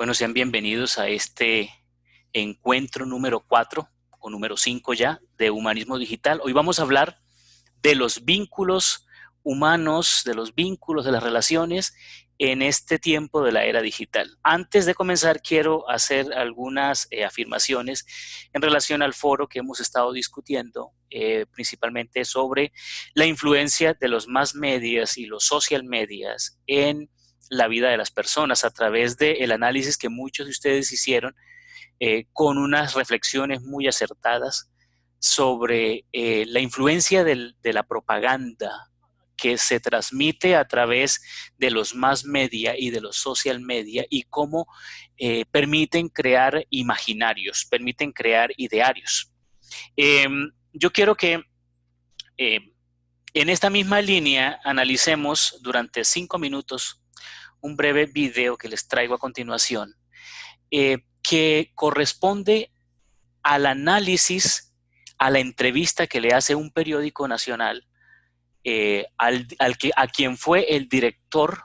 Bueno, sean bienvenidos a este encuentro número 4 o número 5 ya de Humanismo Digital. Hoy vamos a hablar de los vínculos humanos, de los vínculos, de las relaciones en este tiempo de la era digital. Antes de comenzar, quiero hacer algunas afirmaciones en relación al foro que hemos estado discutiendo, principalmente sobre la influencia de los mass medias y los social medias en la vida de las personas a través del análisis que muchos de ustedes hicieron con unas reflexiones muy acertadas sobre la influencia de la propaganda que se transmite a través de los mass media y de los social media y cómo permiten crear imaginarios, permiten crear idearios. Yo quiero que en esta misma línea analicemos durante 5 minutos un breve video que les traigo a continuación, que corresponde al análisis, a la entrevista que le hace un periódico nacional a quien fue el director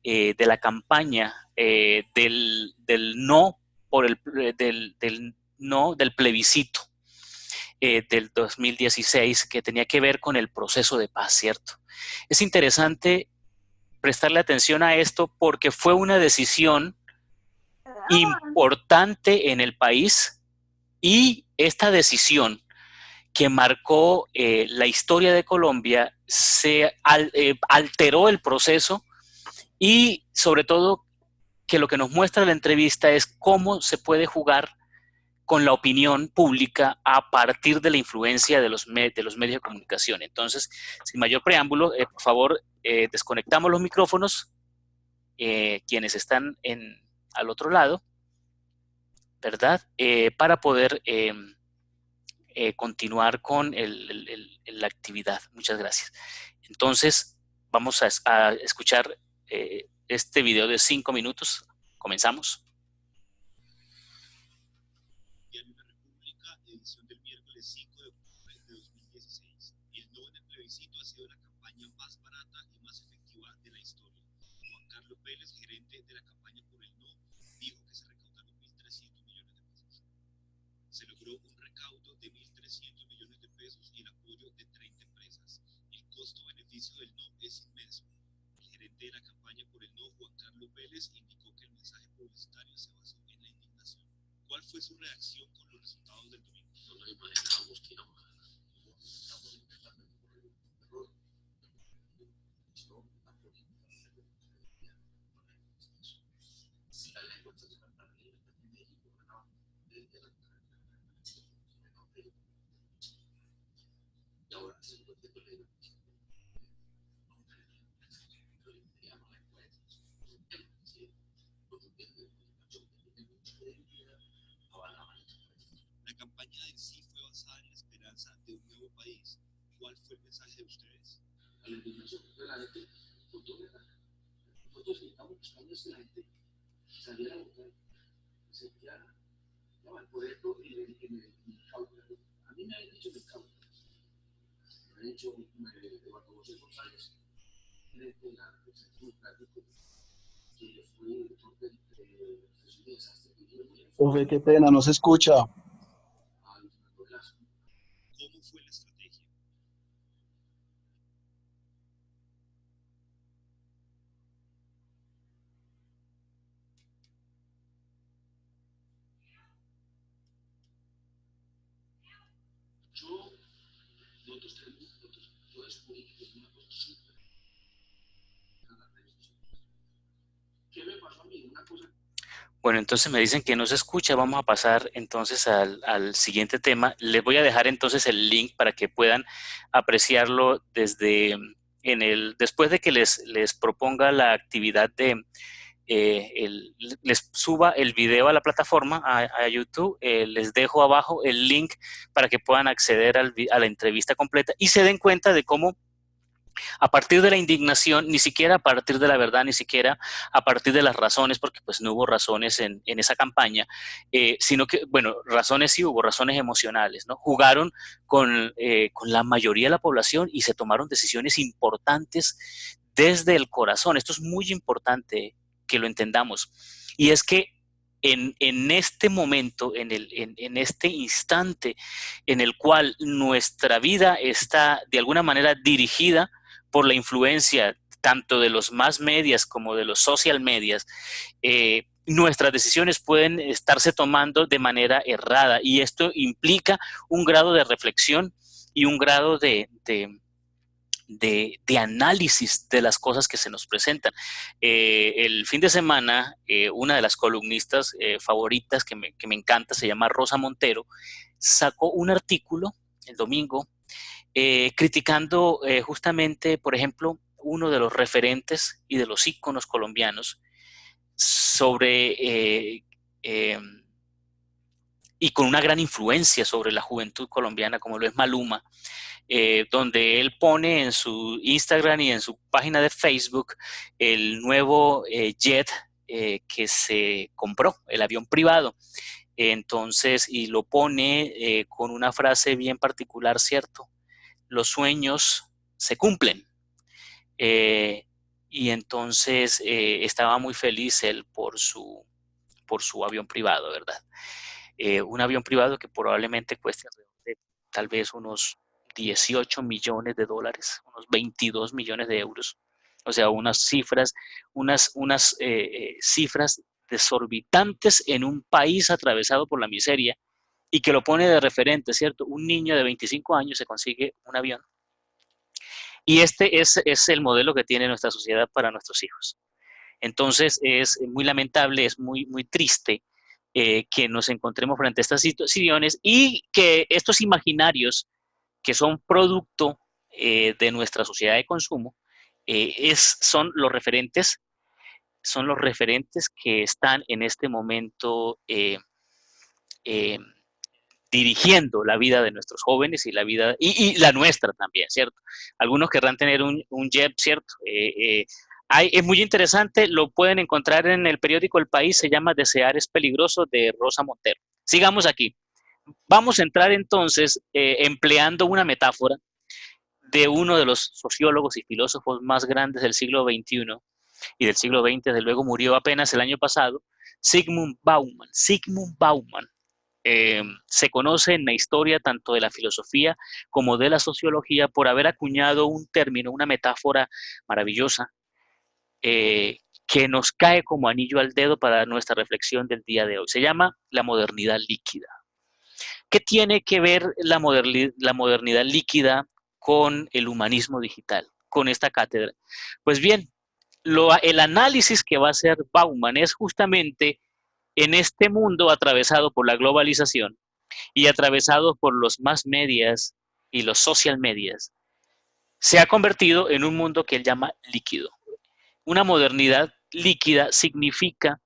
de la campaña del no por del plebiscito del 2016, que tenía que ver con el proceso de paz, ¿cierto? Es interesante prestarle atención a esto porque fue una decisión importante en el país y esta decisión que marcó la historia de Colombia alteró el proceso y sobre todo que lo que nos muestra la entrevista es cómo se puede jugar con la opinión pública a partir de la influencia de los medios de comunicación. Entonces, sin mayor preámbulo, por favor, desconectamos los micrófonos, quienes están al otro lado, ¿verdad? Para poder continuar con la actividad. Muchas gracias. Entonces, vamos a escuchar este video de 5 minutos. Comenzamos. Diario La República, edición del miércoles 5 de octubre de 2016. El no en el plebiscito ha sido la campaña más barata y más efectiva de la historia. Juan Carlos Vélez, gerente de la campaña por el no, dijo que se recaudaron 1.300 millones de pesos. Se logró un recaudo de 1.300 millones de pesos y el apoyo de 30 empresas. El costo-beneficio del no es inmenso. El gerente de la campaña por el no, Juan Carlos Vélez, indicó que el mensaje publicitario se basó en la indignación. ¿Cuál fue su reacción con los resultados del domingo? No nos imaginábamos que íbamos a ganar. Estamos intentando correr un error. Si la lengua está tratando de México, ganaba desde la y ahora se lo tengo que La campaña en sí fue basada en la esperanza de un nuevo país. ¿Cuál fue el mensaje de ustedes? La indignación de la gente. Nosotros estamos buscando que la gente saliera a votar, se quedara el poder en el caucus. A mí me han dicho que el caucus. Me han dicho Eduardo José González, frente a la Centro Democrático, que fue director de Jesús de Desastre. Profe, qué pena, no se escucha. ¿Cómo fue la estrategia? Yo descubrí que es una cosa súper. ¿Qué me pasó a mí? Una cosa. Bueno, entonces me dicen que no se escucha. Vamos a pasar entonces al siguiente tema. Les voy a dejar entonces el link para que puedan apreciarlo después de que les proponga la actividad les suba el video a la plataforma, a YouTube. Les dejo abajo el link para que puedan acceder a la entrevista completa y se den cuenta de cómo a partir de la indignación, ni siquiera a partir de la verdad, ni siquiera a partir de las razones, porque pues no hubo razones en esa campaña, sino que, bueno, razones sí hubo, razones emocionales, ¿no? Jugaron con la mayoría de la población y se tomaron decisiones importantes desde el corazón. Esto es muy importante que lo entendamos. Y es que en este momento, en este instante en el cual nuestra vida está de alguna manera dirigida por la influencia tanto de los mass medias como de los social medias, nuestras decisiones pueden estarse tomando de manera errada, y esto implica un grado de reflexión y un grado de análisis de las cosas que se nos presentan. El fin de semana, una de las columnistas favoritas que me encanta, se llama Rosa Montero, sacó un artículo el domingo criticando justamente, por ejemplo, uno de los referentes y de los íconos colombianos sobre y con una gran influencia sobre la juventud colombiana, como lo es Maluma, donde él pone en su Instagram y en su página de Facebook el nuevo jet que se compró, el avión privado. Entonces, y lo pone con una frase bien particular, ¿cierto? Los sueños se cumplen. Y entonces estaba muy feliz él por su avión privado, ¿verdad? Un avión privado que probablemente cueste tal vez unos 18 millones de dólares, unos 22 millones de euros. O sea, unas cifras cifras desorbitantes en un país atravesado por la miseria, y que lo pone de referente, ¿cierto? Un niño de 25 años se consigue un avión. Y este es el modelo que tiene nuestra sociedad para nuestros hijos. Entonces es muy lamentable, es muy, muy triste que nos encontremos frente a estas situaciones, y que estos imaginarios que son producto de nuestra sociedad de consumo son los referentes que están en este momento eh, dirigiendo la vida de nuestros jóvenes y la vida y la nuestra también, ¿cierto? Algunos querrán tener un jet, ¿cierto? Es muy interesante, lo pueden encontrar en el periódico El País, se llama Desear es peligroso, de Rosa Montero. Sigamos aquí. Vamos a entrar entonces empleando una metáfora de uno de los sociólogos y filósofos más grandes del siglo XXI y del siglo XX, desde luego murió apenas el año pasado, Zygmunt Bauman. Zygmunt Bauman se conoce en la historia tanto de la filosofía como de la sociología por haber acuñado un término, una metáfora maravillosa que nos cae como anillo al dedo para nuestra reflexión del día de hoy. Se llama la modernidad líquida. ¿Qué tiene que ver la modernidad líquida con el humanismo digital, con esta cátedra? Pues bien, el análisis que va a hacer Bauman es justamente en este mundo atravesado por la globalización y atravesado por los mass medias y los social medias, se ha convertido en un mundo que él llama líquido. Una modernidad líquida significa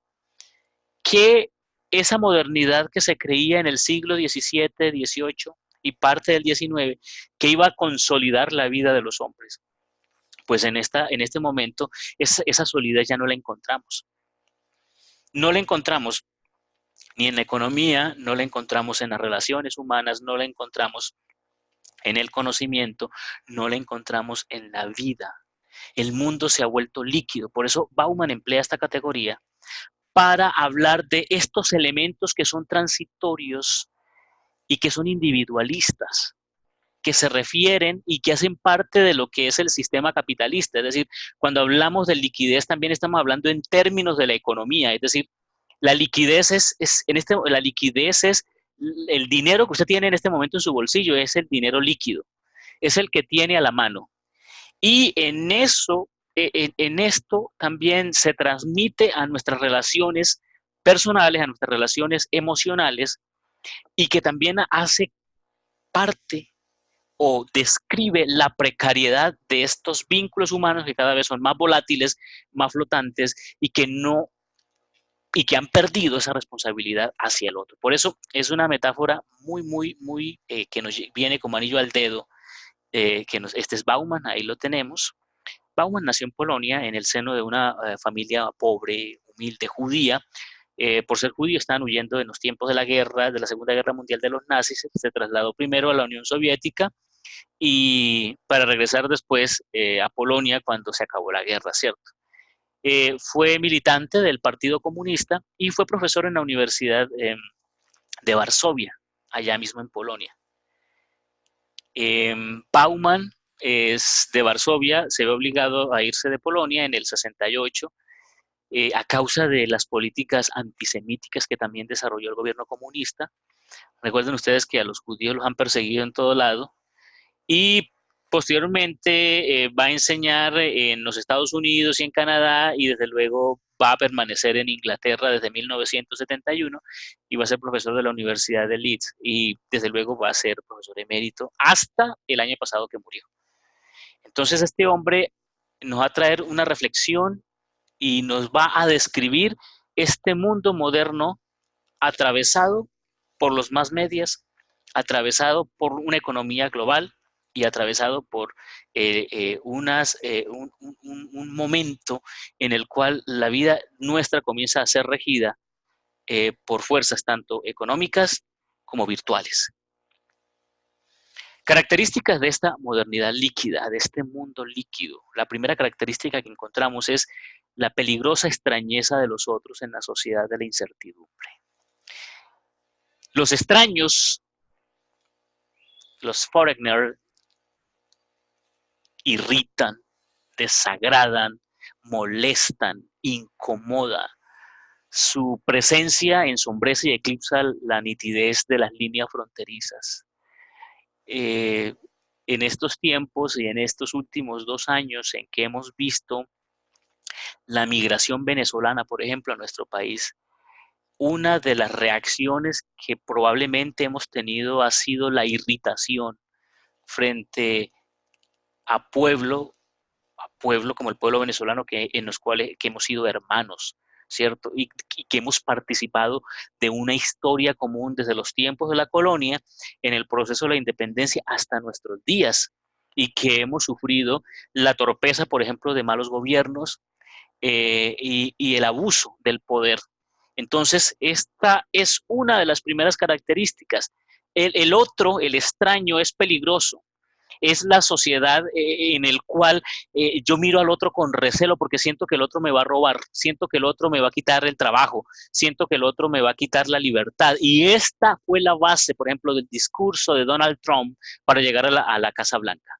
que esa modernidad que se creía en el siglo XVII, XVIII y parte del XIX, que iba a consolidar la vida de los hombres, pues en este momento esa solidez ya no la encontramos. No la encontramos ni en la economía, no la encontramos en las relaciones humanas, no la encontramos en el conocimiento, no la encontramos en la vida. El mundo se ha vuelto líquido. Por eso Bauman emplea esta categoría para hablar de estos elementos que son transitorios y que son individualistas, que se refieren y que hacen parte de lo que es el sistema capitalista. Es decir, cuando hablamos de liquidez también estamos hablando en términos de la economía. Es decir, la liquidez la liquidez es el dinero que usted tiene en este momento en su bolsillo, es el dinero líquido, es el que tiene a la mano. Y en esto también se transmite a nuestras relaciones personales, a nuestras relaciones emocionales, y que también hace parte o describe la precariedad de estos vínculos humanos que cada vez son más volátiles, más flotantes, y que han perdido esa responsabilidad hacia el otro. Por eso es una metáfora muy, muy, muy que nos viene como anillo al dedo. Este es Bauman, ahí lo tenemos. Bauman nació en Polonia en el seno de una familia pobre, humilde, judía. Por ser judío estaban huyendo en los tiempos de la guerra, de la Segunda Guerra Mundial, de los nazis. Se trasladó primero a la Unión Soviética y para regresar después a Polonia cuando se acabó la guerra, ¿cierto? Fue militante del Partido Comunista y fue profesor en la Universidad de Varsovia, allá mismo en Polonia. Bauman es de Varsovia, se ve obligado a irse de Polonia en el 68 a causa de las políticas antisemíticas que también desarrolló el gobierno comunista. Recuerden ustedes que a los judíos los han perseguido en todo lado. Y posteriormente va a enseñar en los Estados Unidos y en Canadá, y desde luego va a permanecer en Inglaterra desde 1971 y va a ser profesor de la Universidad de Leeds, y desde luego va a ser profesor emérito hasta el año pasado que murió. Entonces este hombre nos va a traer una reflexión y nos va a describir este mundo moderno atravesado por los más medias, atravesado por una economía global y atravesado por un momento en el cual la vida nuestra comienza a ser regida por fuerzas tanto económicas como virtuales. Características de esta modernidad líquida, de este mundo líquido. La primera característica que encontramos es la peligrosa extrañeza de los otros en la sociedad de la incertidumbre. Los extraños, los foreigners, irritan, desagradan, molestan, incomoda. Su presencia ensombrece y eclipsa la nitidez de las líneas fronterizas. En estos tiempos y en estos últimos 2 años en que hemos visto la migración venezolana, por ejemplo, a nuestro país, una de las reacciones que probablemente hemos tenido ha sido la irritación frente a pueblo como el pueblo venezolano en los cuales que hemos sido hermanos, ¿cierto? Y que hemos participado de una historia común desde los tiempos de la colonia, en el proceso de la independencia hasta nuestros días, y que hemos sufrido la torpeza, por ejemplo, de malos gobiernos y el abuso del poder. Entonces, esta es una de las primeras características. El otro, el extraño, es peligroso. Es la sociedad en el cual yo miro al otro con recelo porque siento que el otro me va a robar, siento que el otro me va a quitar el trabajo, siento que el otro me va a quitar la libertad. Y esta fue la base, por ejemplo, del discurso de Donald Trump para llegar a la Casa Blanca.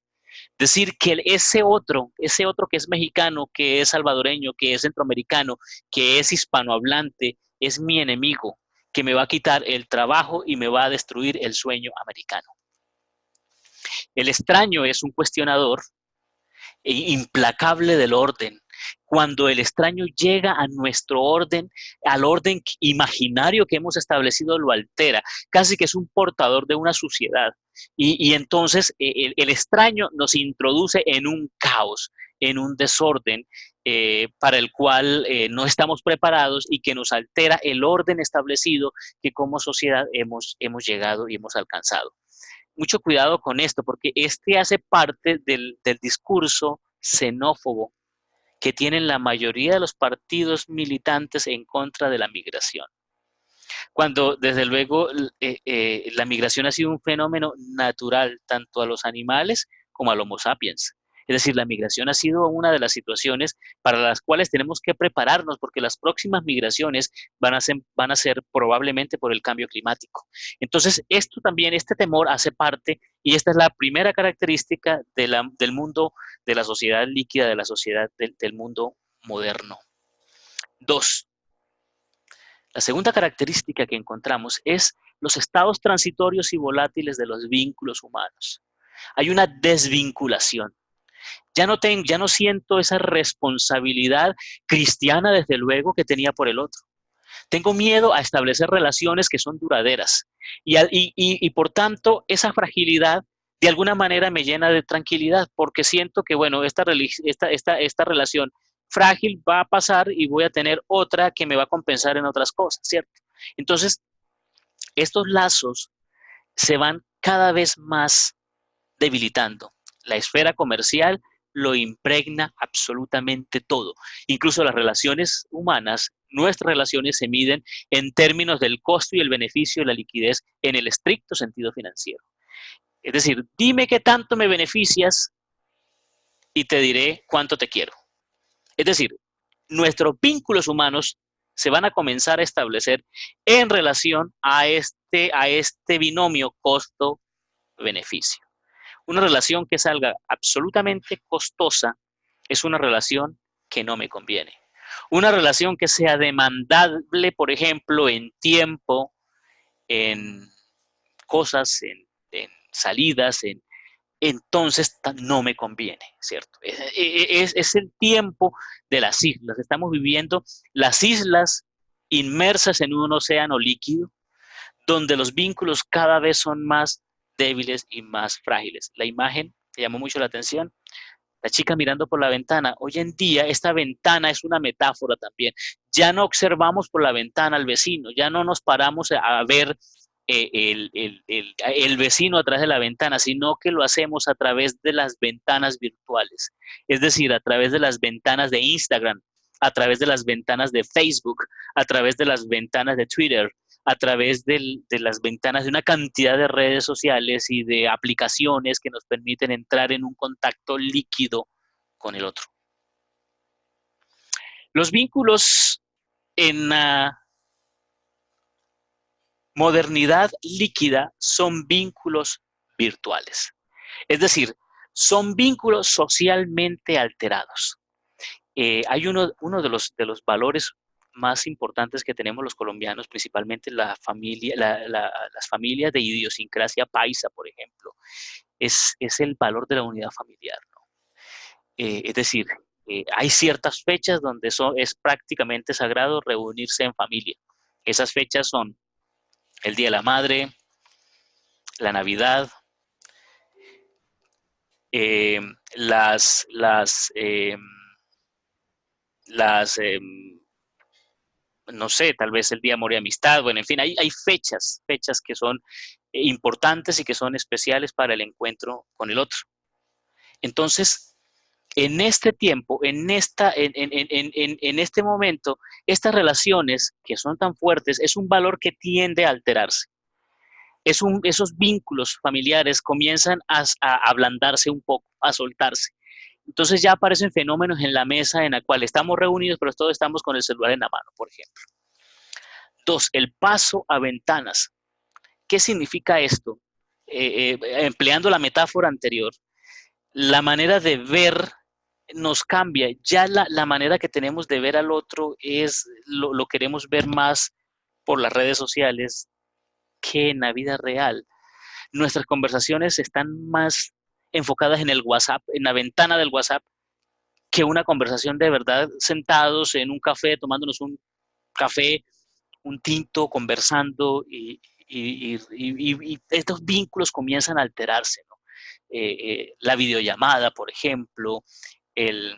Decir que ese otro que es mexicano, que es salvadoreño, que es centroamericano, que es hispanohablante, es mi enemigo, que me va a quitar el trabajo y me va a destruir el sueño americano. El extraño es un cuestionador implacable del orden. Cuando el extraño llega a nuestro orden, al orden imaginario que hemos establecido, lo altera. Casi que es un portador de una suciedad. Y entonces el extraño nos introduce en un caos, en un desorden para el cual no estamos preparados y que nos altera el orden establecido que como sociedad hemos llegado y hemos alcanzado. Mucho cuidado con esto, porque este hace parte del discurso xenófobo que tienen la mayoría de los partidos militantes en contra de la migración. Cuando, desde luego, la migración ha sido un fenómeno natural tanto a los animales como al Homo sapiens. Es decir, la migración ha sido una de las situaciones para las cuales tenemos que prepararnos, porque las próximas migraciones van a ser probablemente por el cambio climático. Entonces, esto también, este temor hace parte, y esta es la primera característica del mundo, de la sociedad líquida, de la sociedad del mundo moderno. 2. La segunda característica que encontramos es los estados transitorios y volátiles de los vínculos humanos. Hay una desvinculación. Ya no siento esa responsabilidad cristiana, desde luego, que tenía por el otro. Tengo miedo a establecer relaciones que son duraderas. Y por tanto, esa fragilidad de alguna manera me llena de tranquilidad, porque siento que, bueno, esta relación frágil va a pasar y voy a tener otra que me va a compensar en otras cosas, ¿cierto? Entonces, estos lazos se van cada vez más debilitando. La esfera comercial lo impregna absolutamente todo. Incluso las relaciones humanas, nuestras relaciones se miden en términos del costo y el beneficio de la liquidez en el estricto sentido financiero. Es decir, dime qué tanto me beneficias y te diré cuánto te quiero. Es decir, nuestros vínculos humanos se van a comenzar a establecer en relación a este binomio costo-beneficio. Una relación que salga absolutamente costosa es una relación que no me conviene. Una relación que sea demandable, por ejemplo, en tiempo, en cosas, en salidas, entonces no me conviene, ¿cierto? Es el tiempo de las islas. Estamos viviendo las islas inmersas en un océano líquido, donde los vínculos cada vez son más débiles y más frágiles. La imagen me llamó mucho la atención. La chica mirando por la ventana. Hoy en día esta ventana es una metáfora también. Ya no observamos por la ventana al vecino, ya no nos paramos a ver el vecino a través de la ventana, sino que lo hacemos a través de las ventanas virtuales. Es decir, a través de las ventanas de Instagram, a través de las ventanas de Facebook, a través de las ventanas de Twitter, a través de las ventanas de una cantidad de redes sociales y de aplicaciones que nos permiten entrar en un contacto líquido con el otro. Los vínculos en la modernidad líquida son vínculos virtuales. Es decir, son vínculos socialmente alterados. Hay uno de los valores más importantes que tenemos los colombianos, principalmente la familia, las familias de idiosincrasia paisa, por ejemplo, es el valor de la unidad familiar, ¿no? Es decir, hay ciertas fechas donde es prácticamente sagrado reunirse en familia. Esas fechas son el Día de la Madre, la Navidad, eh, las, las, eh, las no sé, tal vez el Día de Amor y Amistad, bueno, en fin, hay fechas que son importantes y que son especiales para el encuentro con el otro. Entonces, en este tiempo, en este momento, estas relaciones que son tan fuertes, es un valor que tiende a alterarse. Esos vínculos familiares comienzan a ablandarse un poco, a soltarse. Entonces ya aparecen fenómenos en la mesa en la cual estamos reunidos, pero todos estamos con el celular en la mano, por ejemplo. 2, el paso a ventanas. ¿Qué significa esto? Empleando la metáfora anterior, la manera de ver nos cambia. Ya la manera que tenemos de ver al otro lo queremos ver más por las redes sociales que en la vida real. Nuestras conversaciones están más enfocadas en el WhatsApp, en la ventana del WhatsApp, que una conversación de verdad sentados en un café, tomándonos un café, un tinto, conversando y estos vínculos comienzan a alterarse, ¿no? La videollamada, por ejemplo, el,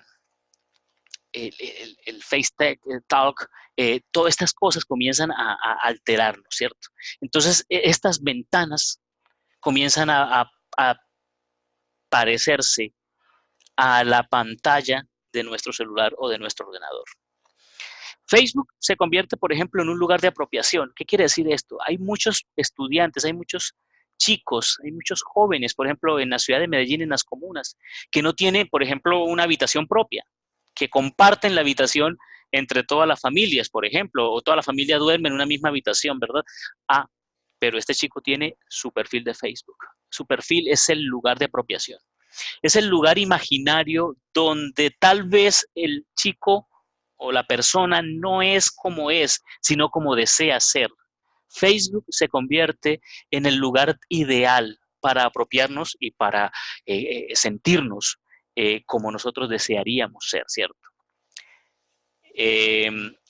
el FaceTalk, Talk, todas estas cosas comienzan a alterarnos, ¿cierto? Entonces, estas ventanas comienzan a parecerse a la pantalla de nuestro celular o de nuestro ordenador. Facebook se convierte, por ejemplo, en un lugar de apropiación. ¿Qué quiere decir esto? Hay muchos estudiantes, hay muchos chicos, hay muchos jóvenes, por ejemplo, en la ciudad de Medellín, en las comunas, que no tienen, por ejemplo, una habitación propia, que comparten la habitación entre todas las familias, por ejemplo, o toda la familia duerme en una misma habitación, ¿verdad? Ah, pero este chico tiene su perfil de Facebook. Su perfil es el lugar de apropiación. Es el lugar imaginario donde tal vez el chico o la persona no es como es, sino como desea ser. Facebook se convierte en el lugar ideal para apropiarnos y para sentirnos como nosotros desearíamos ser, ¿cierto?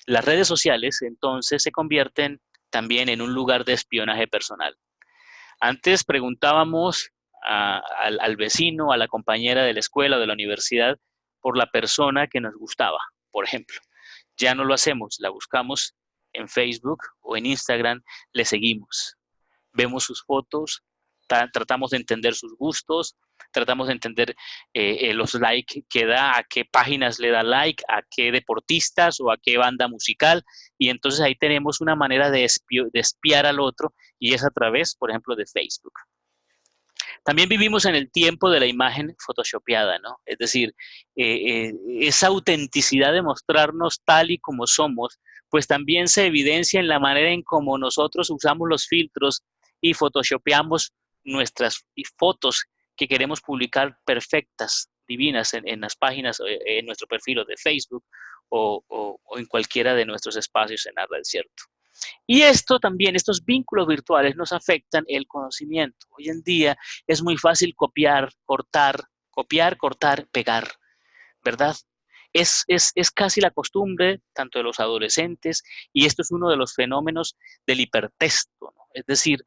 Las redes sociales entonces se convierten también en un lugar de espionaje personal. Antes preguntábamos al vecino, a la compañera de la escuela o de la universidad por la persona que nos gustaba, por ejemplo. Ya no lo hacemos, la buscamos en Facebook o en Instagram, le seguimos, vemos sus fotos, tratamos de entender sus gustos, tratamos de entender los likes que da, a qué páginas le da like, a qué deportistas o a qué banda musical, y entonces ahí tenemos una manera de espiar al otro y es a través, por ejemplo, de Facebook. También vivimos en el tiempo de la imagen photoshopeada, ¿no? Es decir, esa autenticidad de mostrarnos tal y como somos, pues también se evidencia en la manera en cómo nosotros usamos los filtros y photoshopeamos nuestras fotos que queremos publicar perfectas, divinas, en las páginas, en nuestro perfil de Facebook o en cualquiera de nuestros espacios en la red, ¿cierto? Y esto también, estos vínculos virtuales nos afectan el conocimiento. Hoy en día es muy fácil copiar, cortar, pegar, ¿verdad? Es casi la costumbre, tanto de los adolescentes, y esto es uno de los fenómenos del hipertexto, ¿no? Es decir,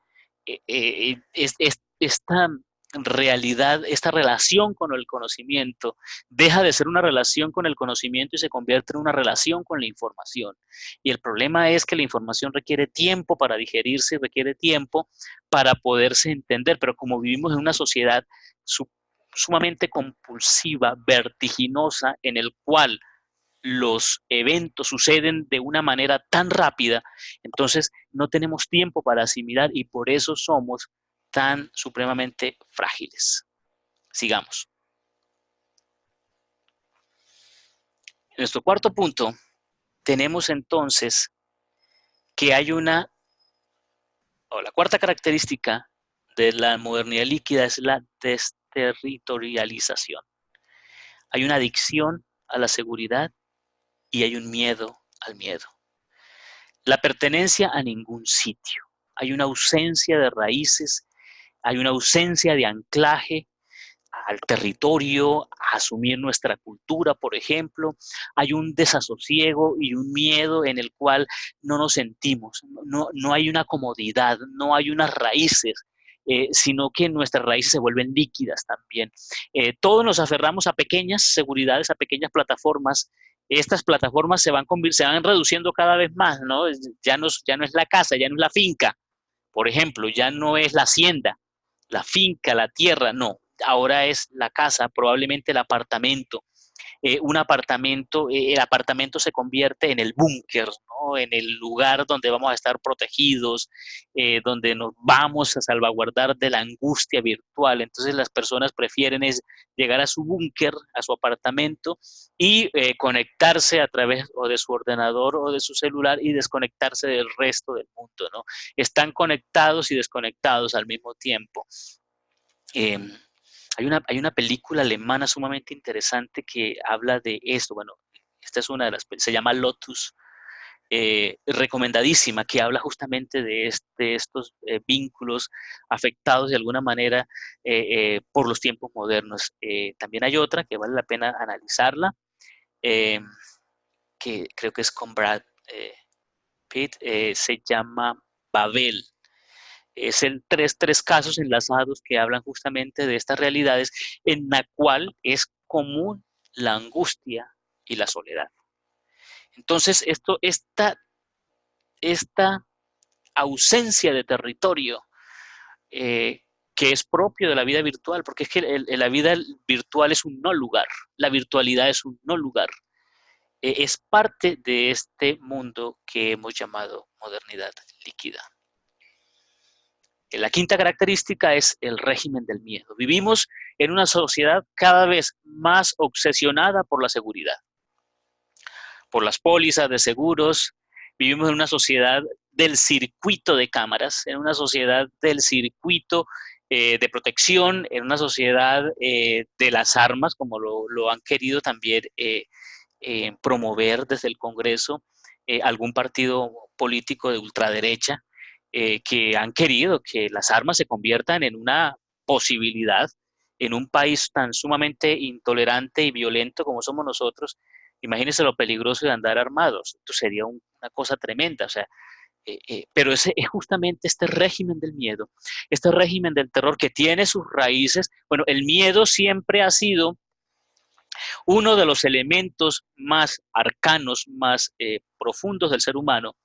esta realidad, esta relación con el conocimiento, deja de ser una relación con el conocimiento y se convierte en una relación con la información. Y el problema es que la información requiere tiempo para digerirse, requiere tiempo para poderse entender, pero como vivimos en una sociedad sumamente compulsiva, vertiginosa, en el cual los eventos suceden de una manera tan rápida, entonces no tenemos tiempo para asimilar y por eso somos tan supremamente frágiles. Sigamos. En nuestro cuarto punto, tenemos entonces que hay la cuarta característica de la modernidad líquida es la desterritorialización. Hay una adicción a la seguridad y hay un miedo al miedo. La pertenencia a ningún sitio. Hay una ausencia de raíces, hay una ausencia de anclaje al territorio, a asumir nuestra cultura, por ejemplo. Hay un desasosiego y un miedo en el cual no nos sentimos, no hay una comodidad, no hay unas raíces, sino que nuestras raíces se vuelven líquidas también. Todos nos aferramos a pequeñas seguridades, a pequeñas plataformas. Estas plataformas se van reduciendo cada vez más, ¿no? Ya no es la casa, ya no es la finca, por ejemplo, ya no es la hacienda, la finca, la tierra, no. Ahora es la casa, probablemente el apartamento. El apartamento se convierte en el búnker, ¿no? En el lugar donde vamos a estar protegidos, donde nos vamos a salvaguardar de la angustia virtual. Entonces las personas prefieren llegar a su búnker, a su apartamento y conectarse a través o de su ordenador o de su celular y desconectarse del resto del mundo, ¿no? Están conectados y desconectados al mismo tiempo. Hay una película alemana sumamente interesante que habla de esto. Bueno, esta es una de se llama Lotus, recomendadísima, que habla justamente de estos vínculos afectados de alguna manera por los tiempos modernos. También hay otra que vale la pena analizarla, que creo que es con Brad Pitt, se llama Babel. Es tres casos enlazados que hablan justamente de estas realidades en la cual es común la angustia y la soledad. Entonces, esta ausencia de territorio que es propio de la vida virtual, porque es que la vida virtual es un no lugar, la virtualidad es un no lugar, es parte de este mundo que hemos llamado modernidad líquida. La quinta característica es el régimen del miedo. Vivimos en una sociedad cada vez más obsesionada por la seguridad, por las pólizas de seguros. Vivimos en una sociedad del circuito de cámaras, en una sociedad del circuito de protección, en una sociedad de las armas, como lo han querido también promover desde el Congreso algún partido político de ultraderecha, que han querido que las armas se conviertan en una posibilidad en un país tan sumamente intolerante y violento como somos nosotros. Imagínense lo peligroso de andar armados. Esto sería una cosa tremenda. O sea, pero es justamente este régimen del miedo, este régimen del terror que tiene sus raíces. Bueno, el miedo siempre ha sido uno de los elementos más arcanos, más profundos del ser humano.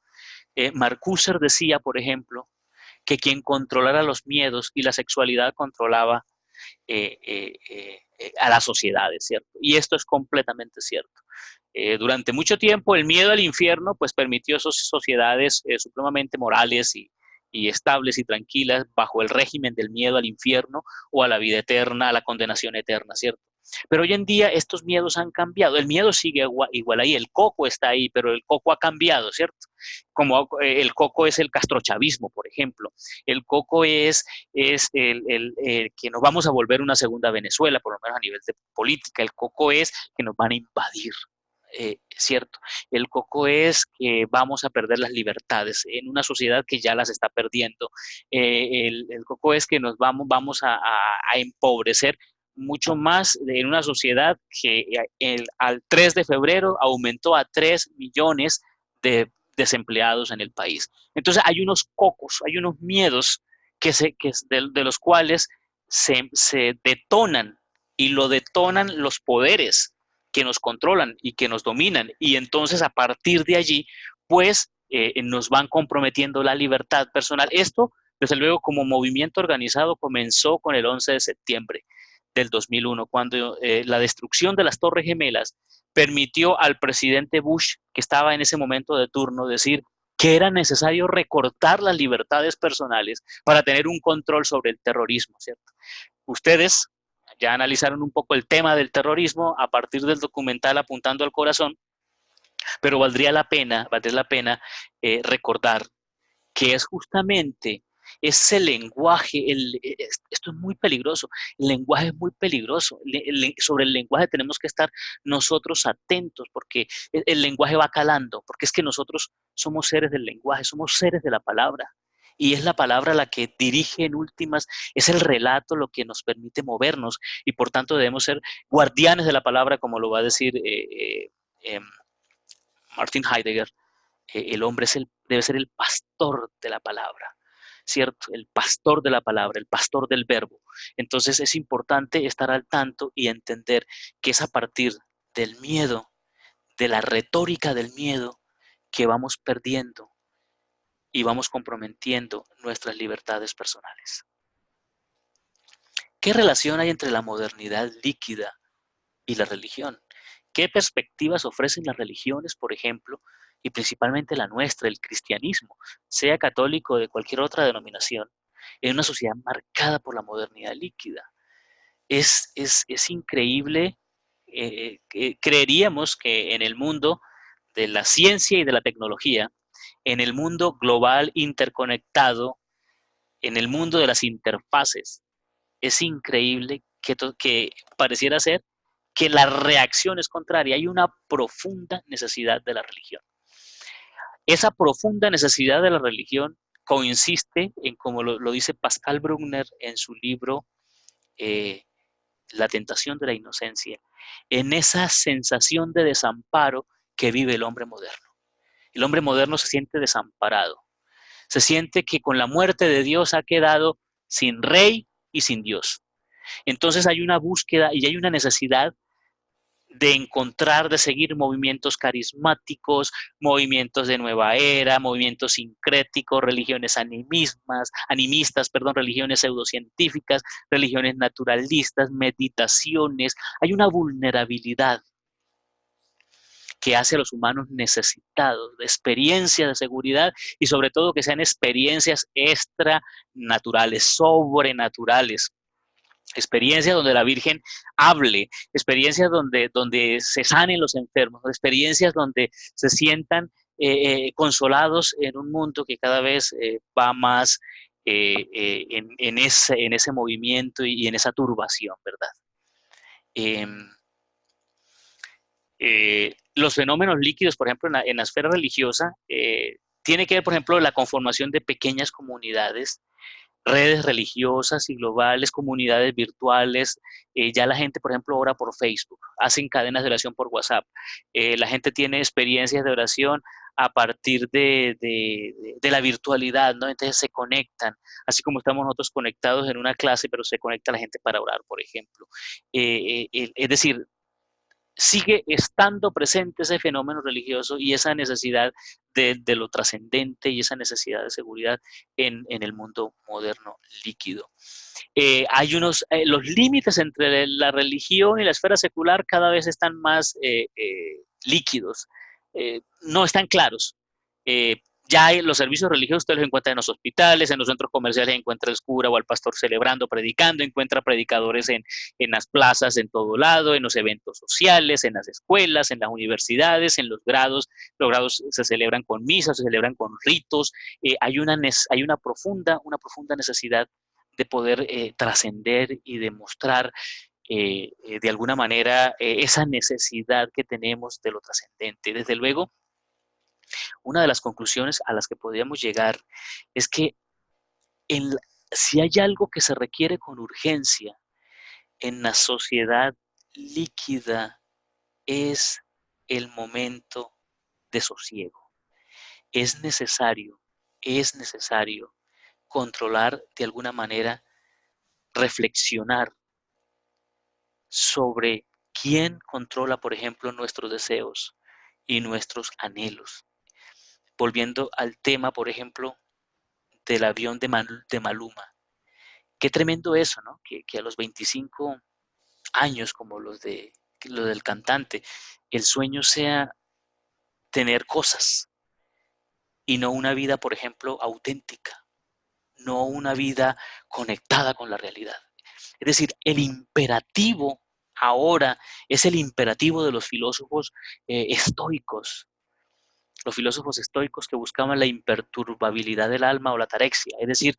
Marcuse decía, por ejemplo, que quien controlara los miedos y la sexualidad controlaba a las sociedades, ¿cierto? Y esto es completamente cierto. Durante mucho tiempo el miedo al infierno pues permitió sociedades supremamente morales y estables y tranquilas bajo el régimen del miedo al infierno o a la vida eterna, a la condenación eterna, ¿cierto? Pero hoy en día estos miedos han cambiado. El miedo sigue igual ahí, el coco está ahí, pero el coco ha cambiado, ¿cierto? Como el coco es el castrochavismo, por ejemplo. El coco es que nos vamos a volver una segunda Venezuela, por lo menos a nivel de política. El coco es que nos van a invadir. ¿Cierto? El coco es que vamos a perder las libertades en una sociedad que ya las está perdiendo. El coco es que nos vamos a empobrecer mucho más en una sociedad que al 3 de febrero aumentó a 3 millones de desempleados en el país. Entonces hay unos cocos, hay unos miedos de los cuales se detonan y lo detonan los poderes que nos controlan y que nos dominan. Y entonces a partir de allí, pues nos van comprometiendo la libertad personal. Esto, desde luego, como movimiento organizado comenzó con el 11 de septiembre del 2001, cuando la destrucción de las Torres Gemelas permitió al presidente Bush, que estaba en ese momento de turno, decir que era necesario recortar las libertades personales para tener un control sobre el terrorismo, ¿cierto? Ustedes ya analizaron un poco el tema del terrorismo a partir del documental Apuntando al Corazón, pero valdría la pena recordar que es justamente ese lenguaje, esto es muy peligroso, el lenguaje es muy peligroso, sobre el lenguaje tenemos que estar nosotros atentos porque el lenguaje va calando, porque es que nosotros somos seres del lenguaje, somos seres de la palabra. Y es la palabra la que dirige en últimas, es el relato lo que nos permite movernos y por tanto debemos ser guardianes de la palabra, como lo va a decir Martin Heidegger. El hombre debe ser el pastor de la palabra, ¿cierto? El pastor de la palabra, el pastor del verbo. Entonces es importante estar al tanto y entender que es a partir del miedo, de la retórica del miedo, que vamos perdiendo y vamos comprometiendo nuestras libertades personales. ¿Qué relación hay entre la modernidad líquida y la religión? ¿Qué perspectivas ofrecen las religiones, por ejemplo, y principalmente la nuestra, el cristianismo, sea católico o de cualquier otra denominación, en una sociedad marcada por la modernidad líquida? Es increíble. Creeríamos que en el mundo de la ciencia y de la tecnología, en el mundo global interconectado, en el mundo de las interfaces, es increíble que pareciera ser que la reacción es contraria. Hay una profunda necesidad de la religión. Esa profunda necesidad de la religión consiste en, como lo dice Pascal Bruckner en su libro La tentación de la inocencia, en esa sensación de desamparo que vive el hombre moderno. El hombre moderno se siente desamparado, se siente que con la muerte de Dios ha quedado sin rey y sin Dios. Entonces hay una búsqueda y hay una necesidad de encontrar, de seguir movimientos carismáticos, movimientos de nueva era, movimientos sincréticos, religiones animistas, religiones pseudocientíficas, religiones naturalistas, meditaciones. Hay una vulnerabilidad que hace a los humanos necesitados de experiencias de seguridad y sobre todo que sean experiencias extranaturales, sobrenaturales. Experiencias donde la Virgen hable, experiencias donde se sanen los enfermos, experiencias donde se sientan consolados en un mundo que cada vez va más en ese movimiento y en esa turbación, ¿verdad? Los fenómenos líquidos, por ejemplo, en la esfera religiosa, tiene que ver, por ejemplo, la conformación de pequeñas comunidades, redes religiosas y globales, comunidades virtuales. Ya la gente, por ejemplo, ora por Facebook, hacen cadenas de oración por WhatsApp. La gente tiene experiencias de oración a partir de la virtualidad, ¿no? Entonces se conectan, así como estamos nosotros conectados en una clase, pero se conecta la gente para orar, por ejemplo. Es decir, sigue estando presente ese fenómeno religioso y esa necesidad de lo trascendente y esa necesidad de seguridad en el mundo moderno líquido. Hay los límites entre la religión y la esfera secular cada vez están más líquidos, no están claros. Ya los servicios religiosos usted los encuentra en los hospitales, en los centros comerciales encuentra el cura o al pastor celebrando, predicando, encuentra predicadores en las plazas, en todo lado, en los eventos sociales, en las escuelas, en las universidades, en los grados se celebran con misas, se celebran con ritos, hay una profunda necesidad de poder trascender y demostrar de alguna manera esa necesidad que tenemos de lo trascendente. Desde luego, una de las conclusiones a las que podríamos llegar es que en, si hay algo que se requiere con urgencia en la sociedad líquida es el momento de sosiego. Es necesario, es necesario controlar de alguna manera, reflexionar sobre quién controla, por ejemplo, nuestros deseos y nuestros anhelos. Volviendo al tema, por ejemplo, del avión de Maluma. Qué tremendo eso, ¿no? Que a los 25 años, como lo del cantante, el sueño sea tener cosas y no una vida, por ejemplo, auténtica, no una vida conectada con la realidad. Es decir, el imperativo ahora es el imperativo de los filósofos estoicos. Los filósofos estoicos que buscaban la imperturbabilidad del alma o la atarexia, es decir,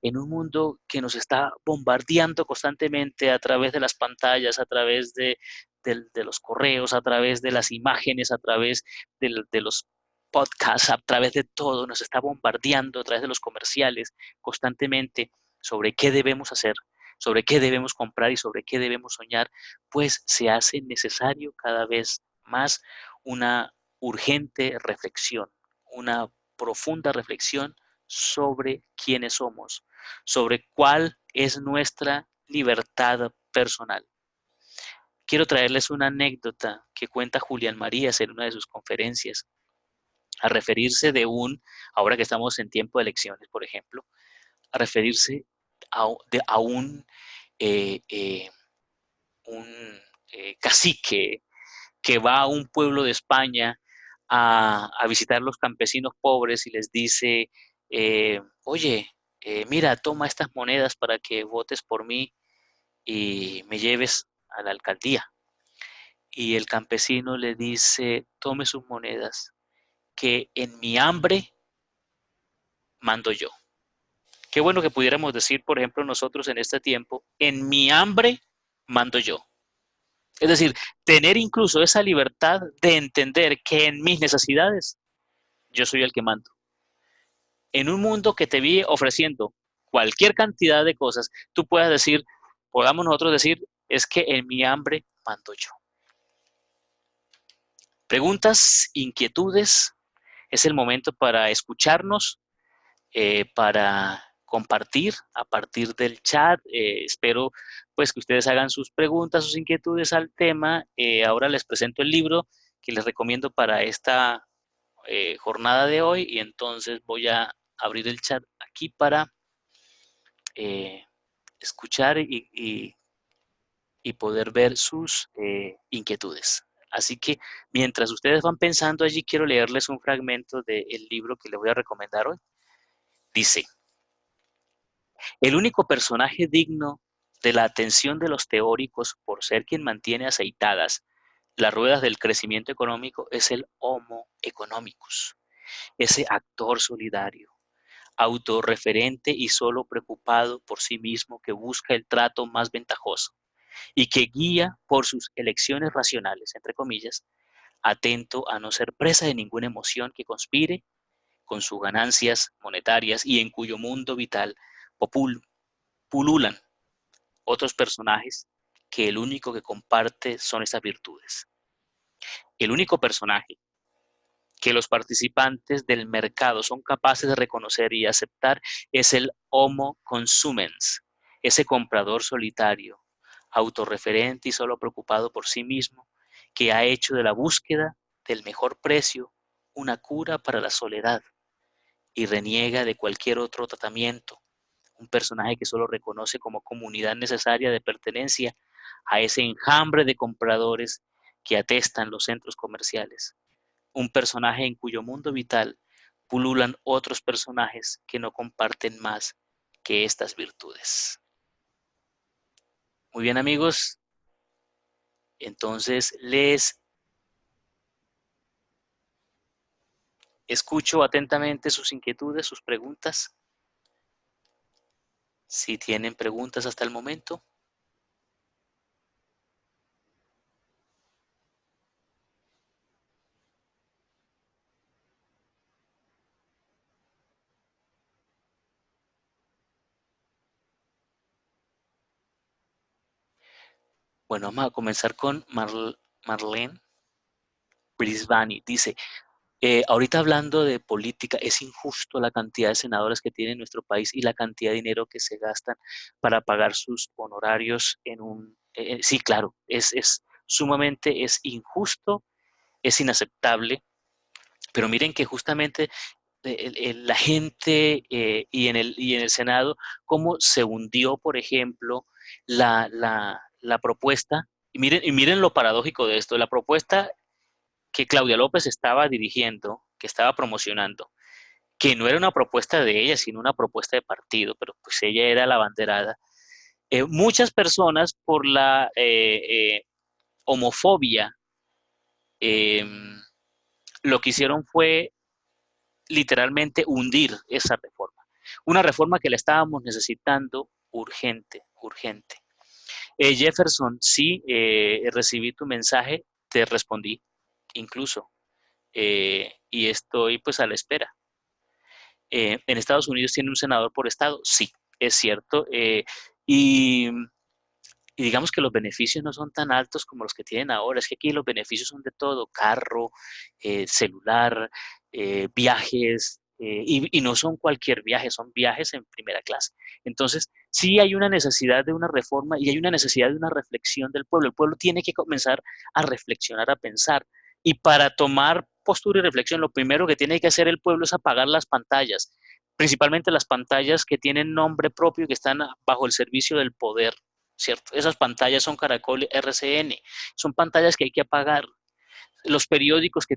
en un mundo que nos está bombardeando constantemente a través de las pantallas, a través de los correos, a través de las imágenes, a través de los podcasts, a través de todo, nos está bombardeando a través de los comerciales constantemente sobre qué debemos hacer, sobre qué debemos comprar y sobre qué debemos soñar, pues se hace necesario cada vez más una urgente reflexión, una profunda reflexión sobre quiénes somos, sobre cuál es nuestra libertad personal. Quiero traerles una anécdota que cuenta Julián Marías en una de sus conferencias, a referirse ahora que estamos en tiempo de elecciones, por ejemplo, a referirse a eh, eh, un cacique que va a un pueblo de España a visitar los campesinos pobres y les dice, oye, mira, toma estas monedas para que votes por mí y me lleves a la alcaldía. Y el campesino le dice, tome sus monedas, que en mi hambre mando yo. Qué bueno que pudiéramos decir, por ejemplo, nosotros en este tiempo, en mi hambre mando yo. Es decir, tener incluso esa libertad de entender que en mis necesidades yo soy el que mando. En un mundo que te vive ofreciendo cualquier cantidad de cosas, tú puedas decir, podamos nosotros decir, es que en mi hambre mando yo. Preguntas, inquietudes, es el momento para escucharnos, para compartir a partir del chat. Espero pues que ustedes hagan sus preguntas, sus inquietudes al tema. Ahora les presento el libro que les recomiendo para esta jornada de hoy y entonces voy a abrir el chat aquí para eh, escuchar y poder ver sus inquietudes. Así que mientras ustedes van pensando allí, quiero leerles un fragmento del libro que les voy a recomendar hoy. Dice, el único personaje digno de la atención de los teóricos por ser quien mantiene aceitadas las ruedas del crecimiento económico es el Homo economicus, ese actor solidario, autorreferente y solo preocupado por sí mismo que busca el trato más ventajoso y que guía por sus elecciones racionales, entre comillas, atento a no ser presa de ninguna emoción que conspire con sus ganancias monetarias y en cuyo mundo vital pululan otros personajes que el único que comparte son esas virtudes. El único personaje que los participantes del mercado son capaces de reconocer y aceptar es el Homo consumens, ese comprador solitario, autorreferente y solo preocupado por sí mismo, que ha hecho de la búsqueda del mejor precio una cura para la soledad y reniega de cualquier otro tratamiento, un personaje que solo reconoce como comunidad necesaria de pertenencia a ese enjambre de compradores que atestan los centros comerciales, un personaje en cuyo mundo vital pululan otros personajes que no comparten más que estas virtudes. Muy bien, amigos. Entonces, les escucho atentamente sus inquietudes, sus preguntas. Si tienen preguntas hasta el momento. Bueno, vamos a comenzar con Marlene Brisbani. Dice, ahorita hablando de política, es injusto la cantidad de senadores que tiene nuestro país y la cantidad de dinero que se gastan para pagar sus honorarios en un... sí, claro, es sumamente, es injusto, es inaceptable, pero miren que justamente la gente y en el Senado, cómo se hundió, por ejemplo, la propuesta, y miren lo paradójico de esto, la propuesta que Claudia López estaba dirigiendo, que estaba promocionando, que no era una propuesta de ella, sino una propuesta de partido, pero pues ella era la abanderada. Muchas personas por la homofobia eh, lo que hicieron fue literalmente hundir esa reforma. Una reforma que la estábamos necesitando urgente, urgente. Jefferson, sí, recibí tu mensaje, te respondí incluso, y estoy pues a la espera. En Estados Unidos tiene un senador por estado, sí, es cierto, y, y digamos que los beneficios no son tan altos como los que tienen ahora, es que aquí los beneficios son de todo, carro, celular, viajes, y no son cualquier viaje, son viajes en primera clase. Entonces, sí hay una necesidad de una reforma y hay una necesidad de una reflexión del pueblo. El pueblo tiene que comenzar a reflexionar, a pensar. Y para tomar postura y reflexión, lo primero que tiene que hacer el pueblo es apagar las pantallas, principalmente las pantallas que tienen nombre propio y que están bajo el servicio del poder, ¿cierto? Esas pantallas son Caracol RCN, son pantallas que hay que apagar. Los periódicos que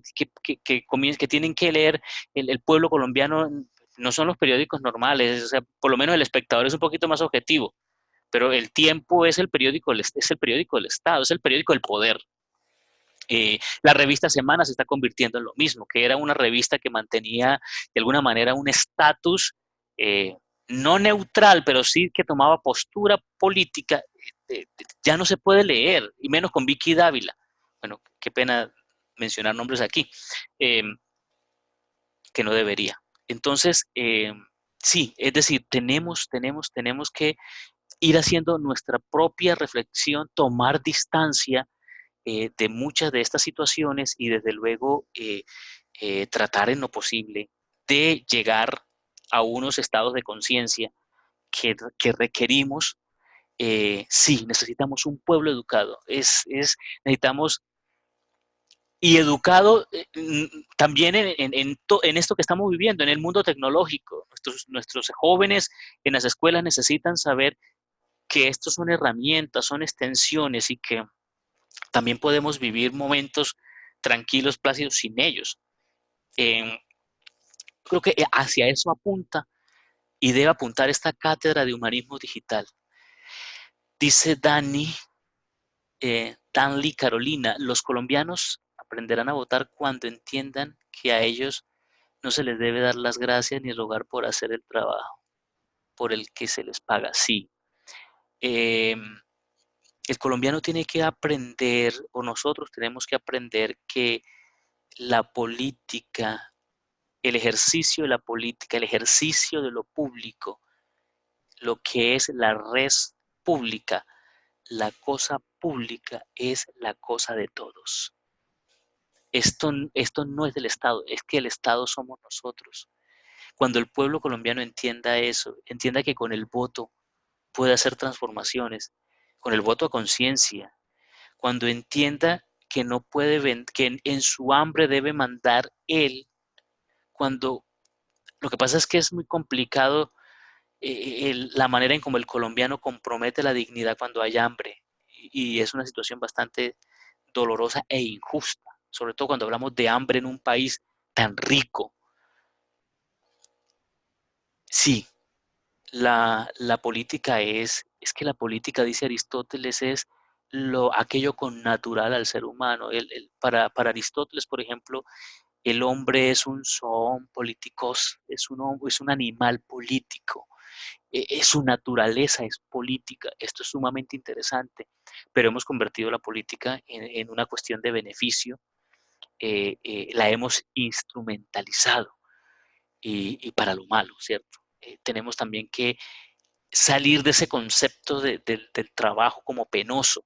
tienen que leer el pueblo colombiano no son los periódicos normales, o sea, por lo menos el espectador es un poquito más objetivo, pero el Tiempo es el periódico, es el periódico del Estado, es el periódico del poder. La revista Semana se está convirtiendo en lo mismo, que era una revista que mantenía de alguna manera un estatus no neutral, pero sí que tomaba postura política, ya no se puede leer, y menos con Vicky Dávila. Bueno, qué pena mencionar nombres aquí, eh, que no debería. Entonces, sí, es decir, tenemos que ir haciendo nuestra propia reflexión, tomar distancia de muchas de estas situaciones y desde luego tratar en lo posible de llegar a unos estados de conciencia que requerimos. Sí, necesitamos un pueblo educado, necesitamos y educado también en esto que estamos viviendo, en el mundo tecnológico. Nuestros jóvenes en las escuelas necesitan saber que estos son herramientas, son extensiones y que también podemos vivir momentos tranquilos, plácidos sin ellos. Eh, creo que hacia eso apunta y debe apuntar esta cátedra de humanismo digital. Dice Danly Carolina, los colombianos aprenderán a votar cuando entiendan que a ellos no se les debe dar las gracias ni rogar por hacer el trabajo por el que se les paga. Sí. Eh, el colombiano tiene que aprender, o nosotros tenemos que aprender que la política, el ejercicio de la política, el ejercicio de lo público, lo que es la res pública, la cosa pública es la cosa de todos. Esto no es del Estado, es que el Estado somos nosotros. Cuando el pueblo colombiano entienda eso, entienda que con el voto puede hacer transformaciones, con el voto a conciencia, cuando entienda que no puede, que en su hambre debe mandar él, cuando lo que pasa es que es muy complicado la manera en como el colombiano compromete la dignidad cuando hay hambre y es una situación bastante dolorosa e injusta, sobre todo cuando hablamos de hambre en un país tan rico. Sí, la política es que la política, dice Aristóteles, es aquello con natural al ser humano. Para Aristóteles, por ejemplo, el hombre es un zoon politikos, es un animal político. Su naturaleza es política. Esto es sumamente interesante, pero hemos convertido la política en una cuestión de beneficio, la hemos instrumentalizado y para lo malo, ¿cierto? Tenemos también que salir de ese concepto del trabajo como penoso.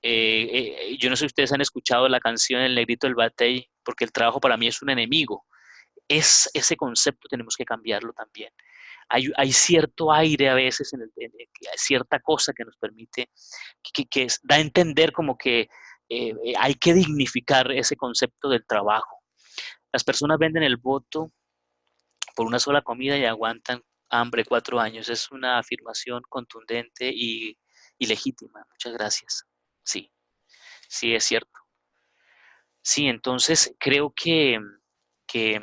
Yo no sé si ustedes han escuchado la canción El Negrito del Batey, porque el trabajo para mí es un enemigo. Ese concepto tenemos que cambiarlo también. Hay cierto aire a veces, cierta cosa que nos permite, da a entender como que hay que dignificar ese concepto del trabajo. Las personas venden el voto por una sola comida y aguantan hambre 4 años. Es una afirmación contundente y legítima. Muchas gracias. Sí, sí, es cierto. Sí, entonces creo que, que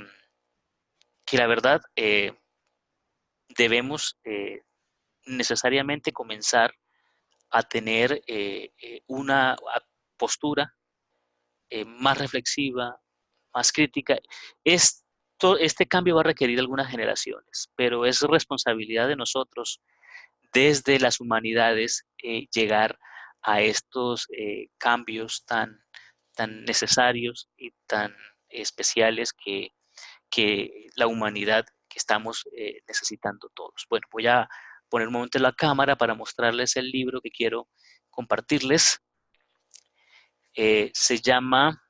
la verdad debemos necesariamente comenzar a tener una postura más reflexiva, más crítica. Este cambio va a requerir algunas generaciones, pero es responsabilidad de nosotros desde las humanidades llegar a estos cambios tan necesarios y tan especiales que la humanidad que estamos necesitando todos. Bueno, voy a poner un momento la cámara para mostrarles el libro que quiero compartirles. Se llama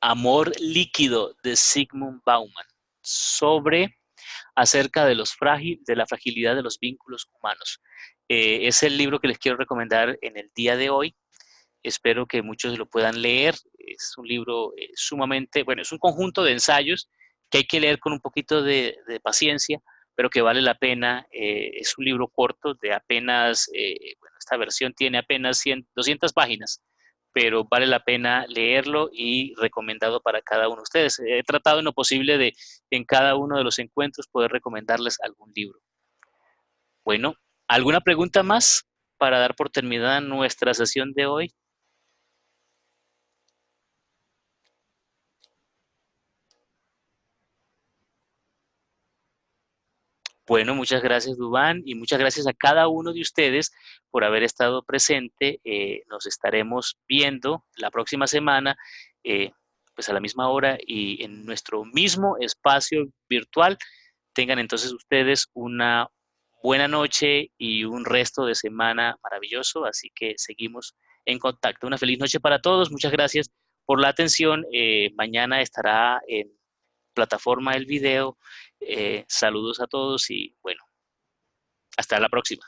Amor líquido de Zygmunt Bauman, acerca de la fragilidad de los vínculos humanos. Es el libro que les quiero recomendar en el día de hoy. Espero que muchos lo puedan leer. Es un libro sumamente, bueno, es un conjunto de ensayos que hay que leer con un poquito de paciencia, pero que vale la pena. Es un libro corto de apenas, bueno, esta versión tiene apenas 200 páginas, pero vale la pena leerlo y recomendado para cada uno de ustedes. He tratado en lo posible de en cada uno de los encuentros poder recomendarles algún libro. Bueno, ¿alguna pregunta más para dar por terminada nuestra sesión de hoy? Bueno, muchas gracias, Dubán, y muchas gracias a cada uno de ustedes por haber estado presente. Nos estaremos viendo la próxima semana, pues a la misma hora y en nuestro mismo espacio virtual. Tengan entonces ustedes una buena noche y un resto de semana maravilloso, así que seguimos en contacto. Una feliz noche para todos. Muchas gracias por la atención. Mañana estará en plataforma el video. Saludos a todos y bueno, hasta la próxima.